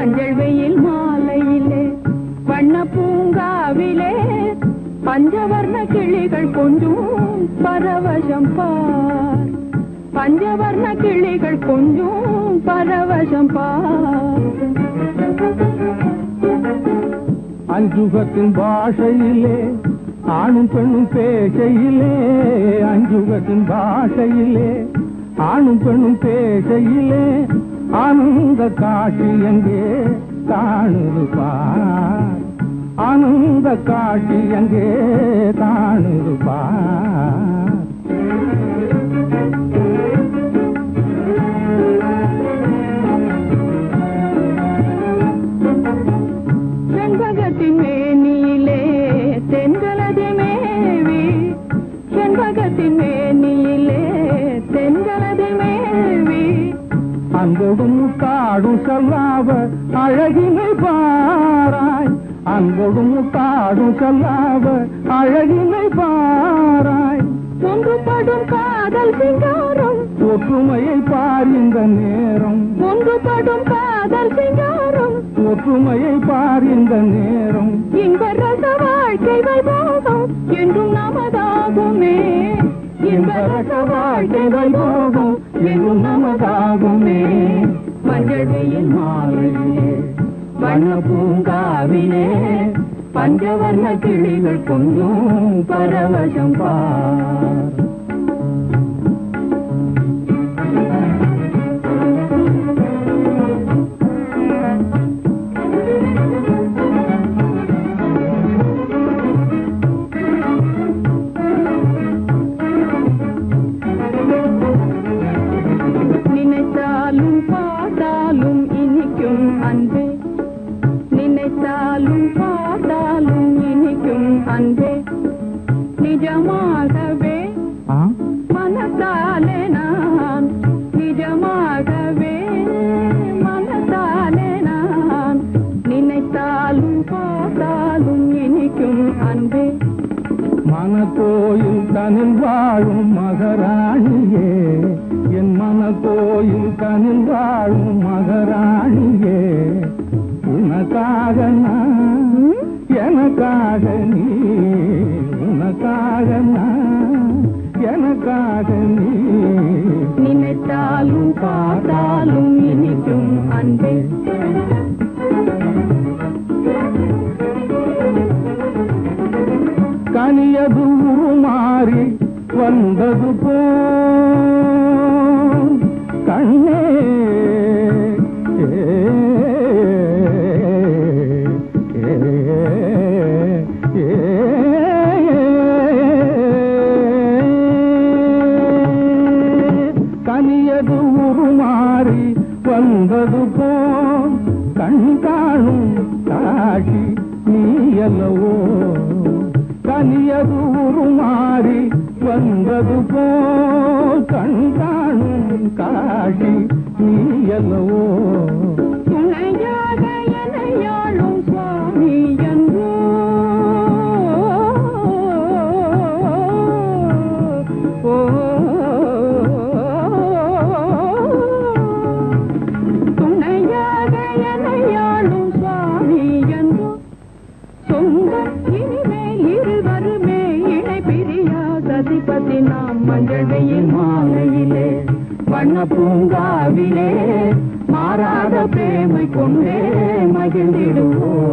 மஞ்சள் வெயில் மாலையிலே வண்ண பூங்காவிலே பஞ்சவர்ண கிளிகள் கொஞ்சும் பரவசம் பார். பஞ்சவர்ண கிளிகள் கொஞ்சும் பரவசம் பார். அஞ்சுகத்தின் பாஷையிலே ஆணும் பெண்ணும் பேசையிலே, அஞ்சுகத்தின் பாஷையிலே ஆணும் பெண்ணும் பேசையிலே ஆனந்த காட்சி எங்கே காணுது பார். ஆனந்த காட்சி எங்கே காணுது பார். செண்பகத்தின் மேனியிலே தென்கலதி மேவி, செண்பகத்தின் மேனியிலே தென்கலதி மேவி அன்போடும் காடும் சொல்லாவ அழகினை பாராய். அன்போடும் காடும் சொல்லாவ அழகினை பாராய். ஒன்றுபடும் காதல் சிங்காரம் ஒற்றுமையை பார் இந்த நேரம். ஒன்றுபடும் காதல் சிங்காரம் ஒற்றுமையை பார் இந்த நேரம். இன்ப ரச வாழ்க்கை வைபோகம் என்றும் நமதாகுமே. இன்ப ரச வாழ்க்கை வைபோகம் என்றும் நமதாகுமே. மஞ்சள் வெயில் மாலையிலே வண்ண பூங்காவிலே பஞ்சவர்ண கிளிகள் கொஞ்சும் பரவசம் பார். நினைத்தாலும் பார்த்தாலும் இனிக்கும் அன்பே, நினைத்தாலும் பார்த்தாலும் இனிக்கும் அன்பே, நிஜமாகவே மனத்தாலே நான், நிஜமாகவே மனத்தாலே நான் நினைத்தாலும் பார்த்தாலும் இனிக்கும் அன்பே. மனக்கோயில் தனில் வாழும் மகராணியே, என் மனக்கோயில் தனில் வாழும் மகராணியே, உனக்காக நான் எனக்காக நீ, உனக்காக நான் எனக்காக நீ. நினைத்தாலும் பார்த்தாலும் இனிக்கும் அன்பே. கனியது உருமாறி வந்தது போல் கண்ணே கனியது உருமாறி வந்தது போல் கண் காணும் காட்சி நீ அல்லவோ. கனியது உருமாறி வந்தது போல் கண் காணும் காட்சி நீ அல்லவோ. துணையாக எனையாளும் சுவாமி என்றோ துணையாக எனையாளும் சுவாமி என்றோ சொந்தம் இனிமேல் இருவருமே இணை பிரியா சதிபதி நாம். மஞ்சள் வெயில் மாலையிலே வண்ண பூங்காவிலே மாறாத பிரேமை கொண்டே மகிழ்ந்திடுவோம்.